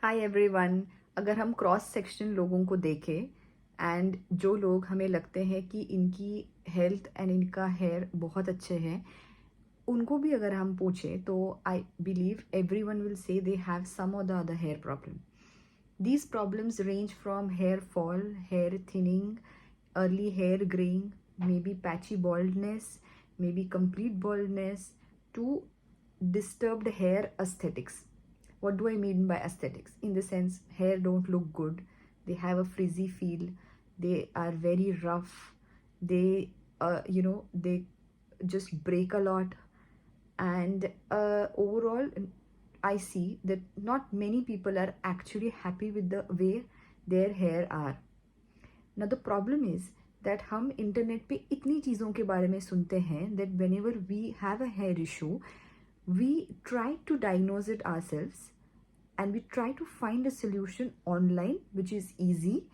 Hi everyone. अगर हम cross section लोगों को देखें एंड जो लोग हमें लगते हैं कि इनकी हेल्थ एंड इनका हेयर बहुत अच्छे हैं, उनको भी अगर हम पूछें तो I believe everyone will say they have some or the other hair problem. These problems range from hair fall, hair thinning, early hair graying, maybe patchy baldness, maybe complete baldness, to disturbed hair aesthetics. What do I mean by aesthetics? In the sense, hair don't look good, they have a frizzy feel, they are very rough, they just break a lot, and overall I see that not many people are actually happy with the way their hair are. Now the problem is that हम internet पे इतनी चीज़ों के बारे में सुनते हैं that whenever we have a hair issue, we try to diagnose it ourselves and we try to find a solution online which is easy,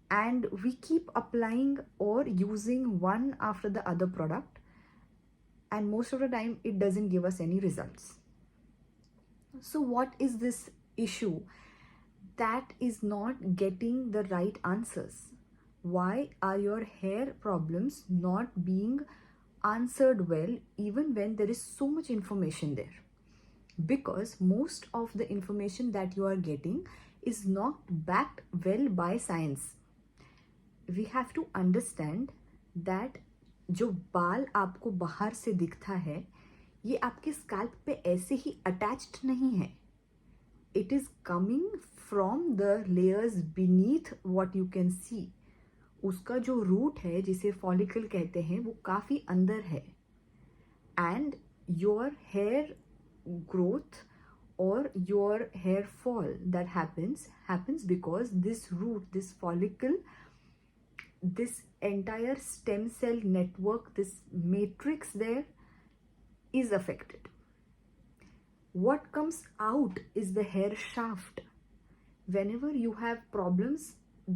and we keep applying or using one after the other product, and most of the time it doesn't give us any results. So what is this issue that is not getting the right answers? Why are your hair problems not being answered well even when there is so much information there? Because most of the information that you are getting is not backed well by science. We have to understand that जो बाल आपको बाहर से दिखता है ये आपके scalp पे ऐसे ही अटैच्ड नहीं है. It is coming from the layers beneath what you can see. उसका जो रूट है जिसे फॉलिकल कहते हैं वो काफ़ी अंदर है. And your hair growth or your hair fall that happens because this root, this follicle, this entire stem cell network, this matrix there is affected. What comes out is the hair shaft. Whenever you have problems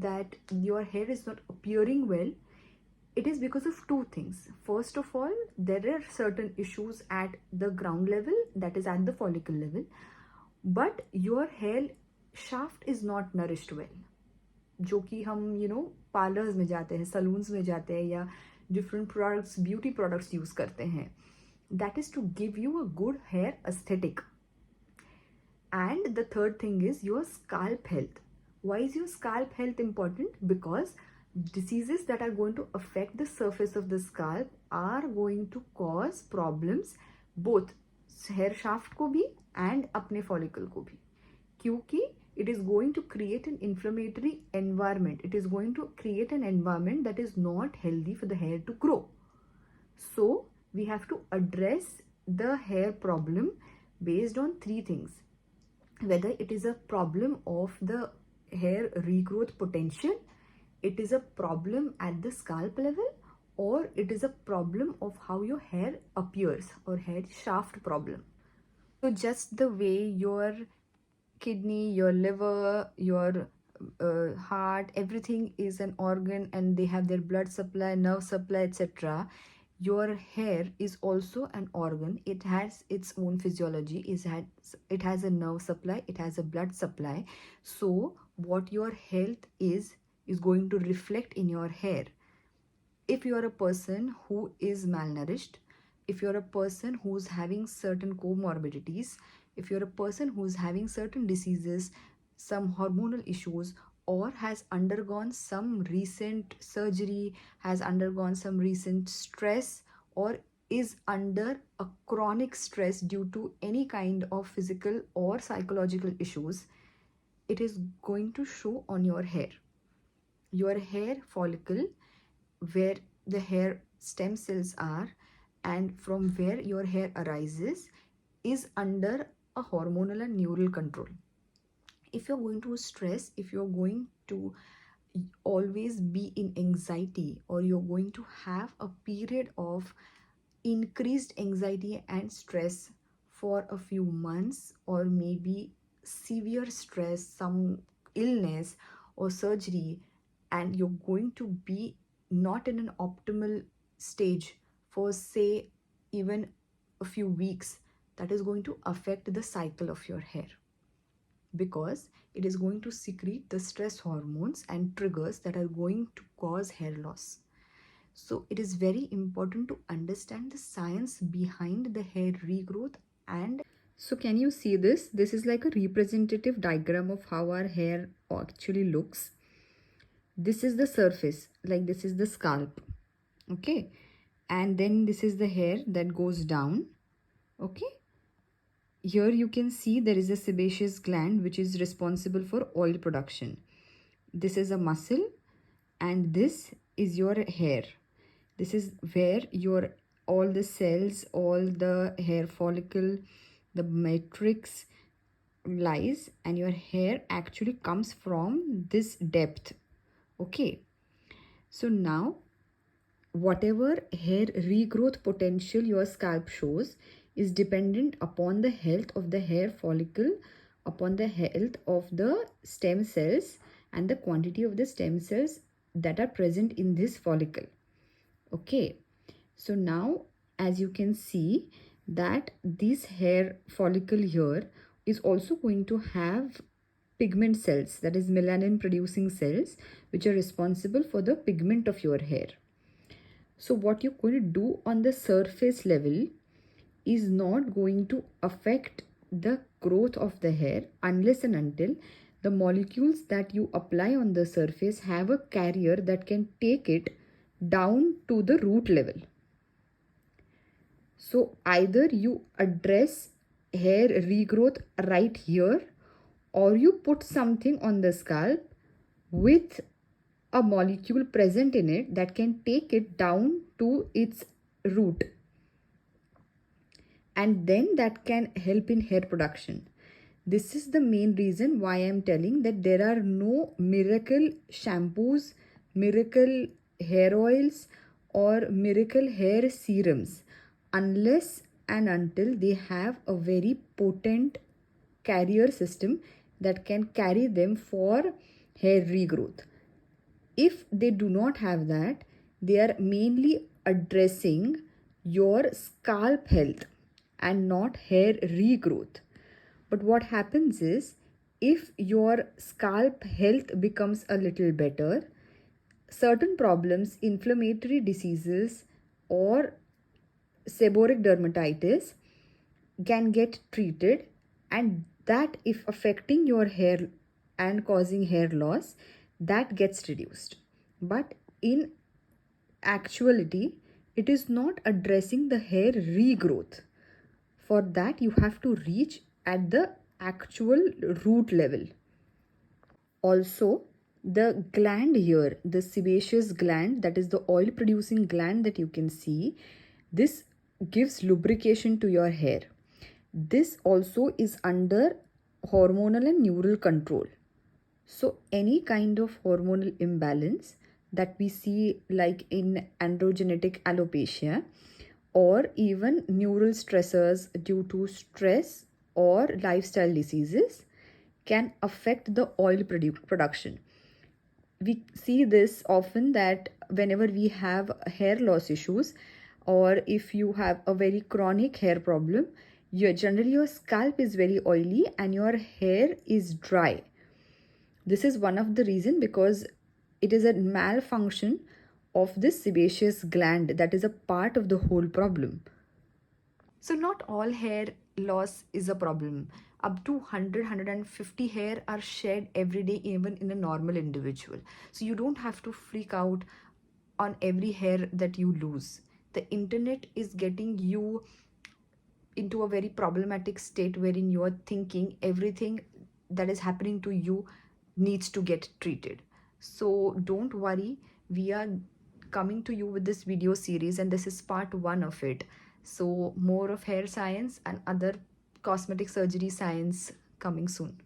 that your hair is not appearing well, it is because of two things. First of all, there are certain issues at the ground level, that is at the follicle level, but your hair shaft is not nourished well. जो कि हम parlours में जाते हैं, salons में जाते हैं या different products, beauty products use करते हैं. That is to give you a good hair aesthetic. And the third thing is your scalp health. Why is your scalp health important? Because diseases that are going to affect the surface of the scalp are going to cause problems both hair shaft को भी and अपने follicle को भी, क्योंकि it is going to create an inflammatory environment. It is going to create an environment that is not healthy for the hair to grow. So we have to address the hair problem based on three things. Whether it is a problem of the hair regrowth potential, it is a problem at the scalp level, or it is a problem of how your hair appears, or hair shaft problem. So just the way your kidney, your liver, your heart, everything is an organ and they have their blood supply, nerve supply, etc. Your hair is also an organ. It has its own physiology. It has a nerve supply, it has a blood supply. So what your health is going to reflect in your hair. If you are a person who is malnourished, if you're a person who's having certain comorbidities, if you're a person who's having certain diseases, some hormonal issues, or has undergone some recent surgery, has undergone some recent stress, or is under a chronic stress due to any kind of physical or psychological issues, it is going to show on your hair. Your hair follicle, where the hair stem cells are and from where your hair arises, is under a hormonal and neural control. If you're going to stress, if you're going to always be in anxiety, or you're going to have a period of increased anxiety and stress for a few months, or maybe severe stress, some illness or surgery, and you're going to be not in an optimal stage for say even a few weeks, that is going to affect the cycle of your hair. because it is going to secrete the stress hormones and triggers that are going to cause hair loss. So it is very important to understand the science behind the hair regrowth. And so can you see this? This is like a representative diagram of how our hair actually looks. This is the surface, like this is the scalp, okay, and then this is the hair that goes down, okay. Here you can see there is a sebaceous gland which is responsible for oil production. This is a muscle and this is your hair. This is where your all the cells, all the hair follicle, the matrix lies, and your hair actually comes from this depth, okay. So now whatever hair regrowth potential your scalp shows is dependent upon the health of the hair follicle, upon the health of the stem cells and the quantity of the stem cells that are present in this follicle, okay. So now as you can see that this hair follicle here is also going to have pigment cells, that is melanin producing cells, which are responsible for the pigment of your hair. So what you're going to do on the surface level is not going to affect the growth of the hair unless and until the molecules that you apply on the surface have a carrier that can take it down to the root level. So either you address hair regrowth right here, or you put something on the scalp with a molecule present in it that can take it down to its root, and then that can help in hair production. This is the main reason why I am telling that there are no miracle shampoos, miracle hair oils, or miracle hair serums unless and until they have a very potent carrier system that can carry them for hair regrowth. If they do not have that, they are mainly addressing your scalp health and not hair regrowth. But what happens is, if your scalp health becomes a little better, certain problems, inflammatory diseases or seborrheic dermatitis can get treated, and that if affecting your hair and causing hair loss, that gets reduced. But in actuality, it is not addressing the hair regrowth. For that, you have to reach at the actual root level. Also, the gland here, the sebaceous gland, that is the oil producing gland that you can see, this gives lubrication to your hair. This also is under hormonal and neural control. So any kind of hormonal imbalance that we see, like in androgenetic alopecia, or even neural stressors due to stress or lifestyle diseases, can affect the oil production. We see this often that whenever we have hair loss issues, or if you have a very chronic hair problem, generally your scalp is very oily and your hair is dry. This is one of the reasons, because it is a malfunction of this sebaceous gland that is a part of the whole problem. So not all hair loss is a problem. Up to 100-150 hair are shed every day, even in a normal individual. So you don't have to freak out on every hair that you lose. The internet is getting you into a very problematic state wherein you are thinking everything that is happening to you needs to get treated. So don't worry, we are coming to you with this video series, and this is part 1 of it. So more of hair science and other cosmetic surgery science coming soon.